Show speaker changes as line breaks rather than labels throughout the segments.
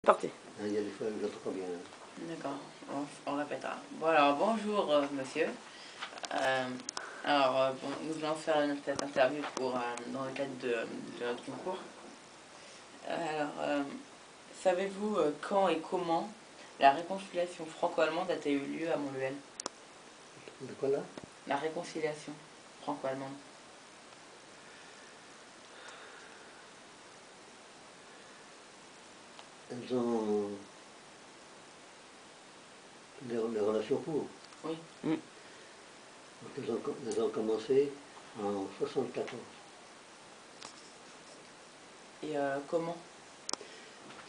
Partez.
Il y a des fois, je l'entends pas bien.
D'accord, on répétera. Bon alors, bonjour monsieur. Bon, nous allons faire cette interview dans le cadre de notre concours. Savez-vous quand et comment la réconciliation franco-allemande a-t-elle eu lieu à Montluel?
De quoi là?
La réconciliation franco-allemande.
Elles ont les relations courtes.
Oui.
Donc elles ont commencé en 74.
Et comment?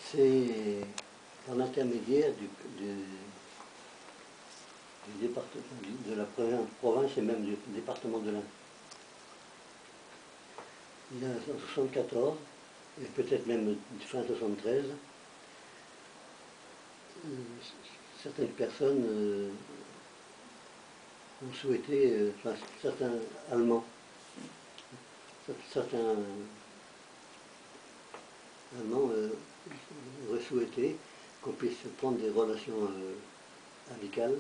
C'est par l'intermédiaire du département, de la province et même du département de l'Ain. Il y a en 74, et peut-être même fin 73, certaines personnes ont souhaité, enfin, certains Allemands, certains Allemands auraient souhaité qu'on puisse prendre des relations amicales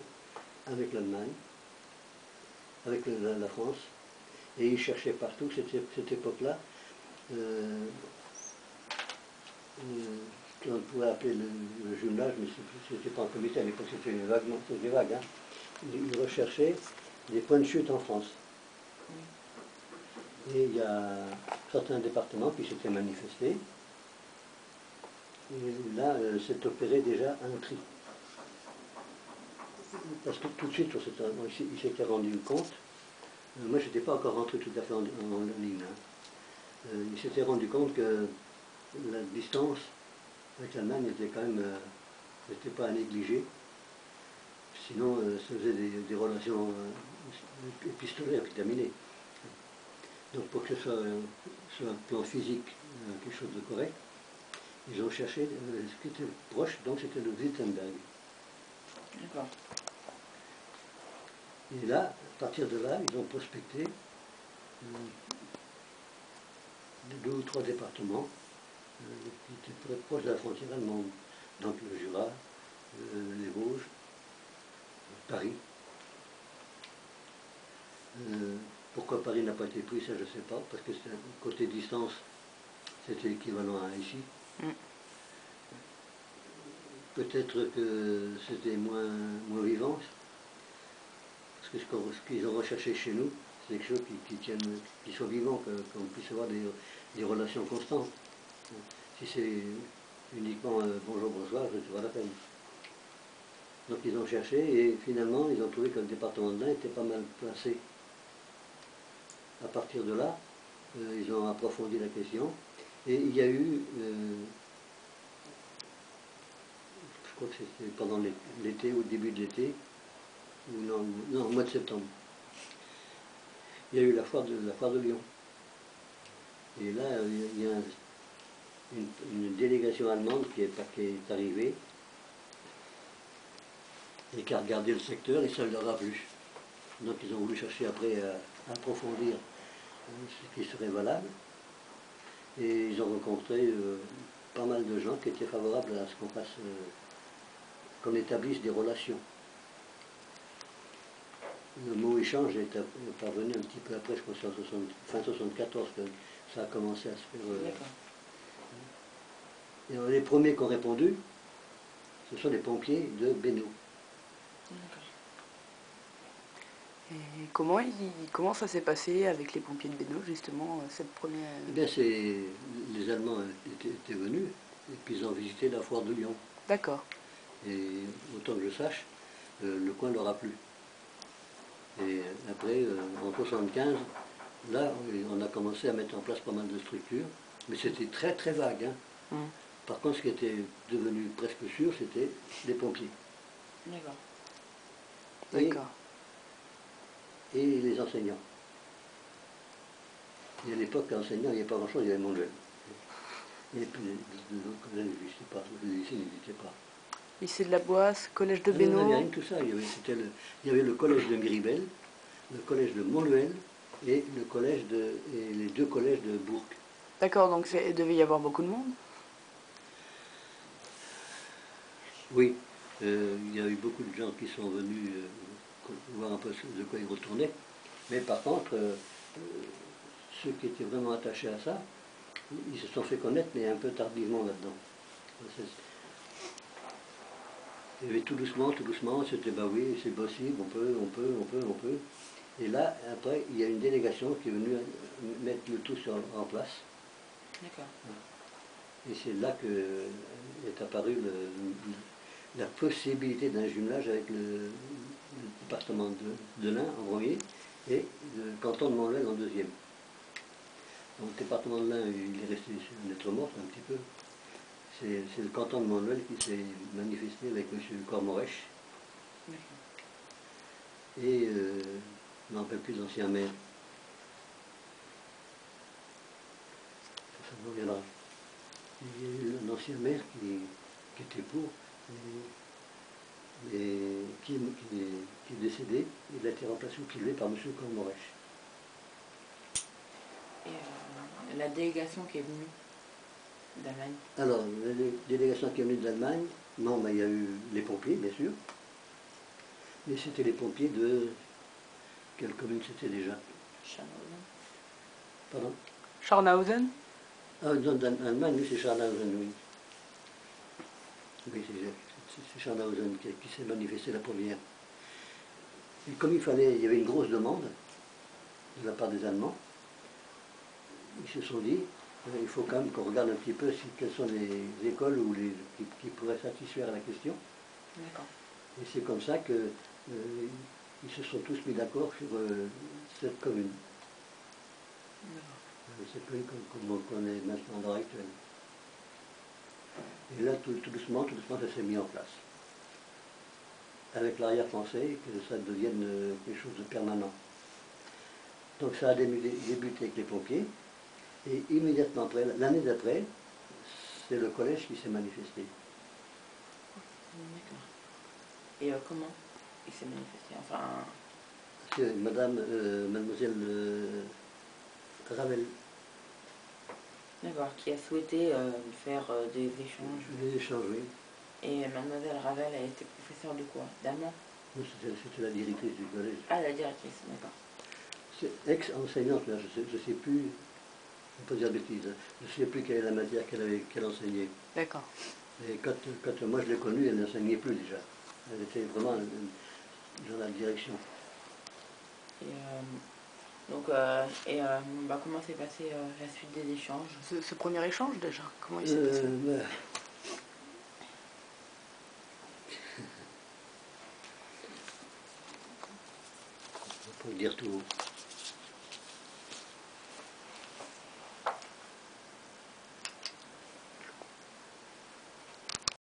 avec l'Allemagne, avec la France, et ils cherchaient partout, cette époque-là, ce qu'on pourrait appeler le jumelage, mais ce n'était pas un comité à l'époque, c'était des vagues. Hein. Ils recherchaient des points de chute en France. Et il y a certains départements qui s'étaient manifestés. Et là, s'est opéré déjà un tri. Parce que tout de suite, il s'était rendu compte, moi je n'étais pas encore rentré tout à fait en ligne, hein. Il s'était rendu compte que la distance avec l'Allemagne était quand même, n'était pas à négliger. Sinon, ça faisait des relations épistolaires terminées. Donc pour que ce soit sur un plan physique quelque chose de correct, ils ont cherché ce qui était proche, donc c'était le Wittenberg.
D'accord.
Et là, à partir de là, ils ont prospecté deux ou trois départements qui étaient très proches de la frontière allemande. Donc le Jura, les Vosges, Paris. Pourquoi Paris n'a pas été pris, ça je ne sais pas, parce que côté distance, c'était équivalent à ici. Peut-être que c'était moins vivant, parce que ce qu'ils ont recherché chez nous, c'est quelque chose qui soit vivant, qu'on puisse avoir des relations constantes. Si c'est uniquement bonjour, bonsoir, c'est pas la peine. Donc ils ont cherché et finalement ils ont trouvé que le département de l'Ain était pas mal placé. À partir de là, ils ont approfondi la question et il y a eu, je crois que c'était pendant l'été, au début de l'été, ou non, au mois de septembre, il y a eu la foire de Lyon. Et là, il y a une délégation allemande qui est arrivée et qui a regardé le secteur et ça leur a plu. Donc ils ont voulu chercher après à approfondir ce qui serait valable. Et ils ont rencontré pas mal de gens qui étaient favorables à ce qu'on fasse, qu'on établisse des relations. Le mot échange est parvenu un petit peu après, je crois que c'est en fin 74 que ça a commencé à se faire. Et alors, les premiers qui ont répondu, ce sont les pompiers de Bénaud.
Et comment ça s'est passé avec les pompiers de Bénaud, justement, cette première...
Eh bien, les Allemands étaient venus, et puis ils ont visité la foire de Lyon.
D'accord.
Et autant que je sache, le coin leur a plu. Et après, en 75, là, on a commencé à mettre en place pas mal de structures, mais c'était très très vague. Hein. Par contre, ce qui était devenu presque sûr, c'était les pompiers.
D'accord.
D'accord.
Et les enseignants. Et à l'époque, l'enseignant, il n'y avait pas grand-chose, il y avait Montluel. Et puis les autres collèges, je ne sais pas, le lycée n'existait pas.
Lycée de la Boisse, collège de
Non,
Bénaud.
il n'y avait rien de tout ça. Il y avait le collège de Miribel, le collège de Montluel et les deux collèges de Bourg.
D'accord, donc il devait y avoir beaucoup de monde.
Oui, il y a eu beaucoup de gens qui sont venus voir un peu de quoi ils retournaient. Mais par contre, ceux qui étaient vraiment attachés à ça, ils se sont fait connaître, mais un peu tardivement là-dedans. Il y avait tout doucement, c'était bah oui, c'est possible, on peut. Et là, après, il y a une délégation qui est venue mettre le tout en place.
D'accord.
Et c'est là que est apparue la possibilité d'un jumelage avec le département de l'Ain en premier et le canton de Montluel en deuxième. Donc le département de l'Ain, il est resté lettre morte un petit peu. C'est le canton de Montluel qui s'est manifesté avec M. Cormorèche. Et je ne me rappelle plus de l'ancien maire. Ça me reviendra. Il y a eu un ancien maire qui était pour, mais qui est décédé. Il a été remplacé au pied par M. Cormorèche.
Et la délégation qui est venue d'Allemagne?
Alors, la délégation qui est venue d'Allemagne, non, mais il y a eu les pompiers, bien sûr. Mais c'était les pompiers de... Quelle commune c'était déjà?
Scharnhausen.
Pardon?
Scharnhausen?
Ah, non, d'Allemagne, oui, c'est Scharnhausen, oui. Oui, c'est Scharnhausen qui s'est manifesté la première. Et comme il y avait une grosse demande de la part des Allemands, ils se sont dit, il faut quand même qu'on regarde un petit peu quelles sont les écoles qui pourraient satisfaire à la question.
D'accord.
Et c'est comme ça que ils se sont tous mis d'accord sur cette commune. Cette commune comme on connaît maintenant à l'heure actuelle. Et là, tout doucement, ça s'est mis en place. Avec l'arrière-pensée, que ça devienne quelque chose de permanent. Donc ça a débuté avec les pompiers, et immédiatement après, l'année d'après, c'est le collège qui s'est manifesté.
D'accord. Et comment il s'est manifesté? Enfin...
C'est mademoiselle Ravel.
D'accord, qui a souhaité faire des échanges.
Des échanges, oui.
Et mademoiselle Ravel a été professeure de quoi? D'allemand?
C'était la directrice du collège.
Ah, la directrice, d'accord.
C'est ex-enseignante, là, je ne sais plus, on peut dire bêtises, je ne sais plus quelle est la matière qu'elle enseignait.
D'accord.
Et quand moi je l'ai connue, elle n'enseignait plus déjà. Elle était vraiment dans la direction.
Et comment s'est passée la suite des échanges?
Ce premier échange déjà, comment il s'est passé?
Pour dire tout.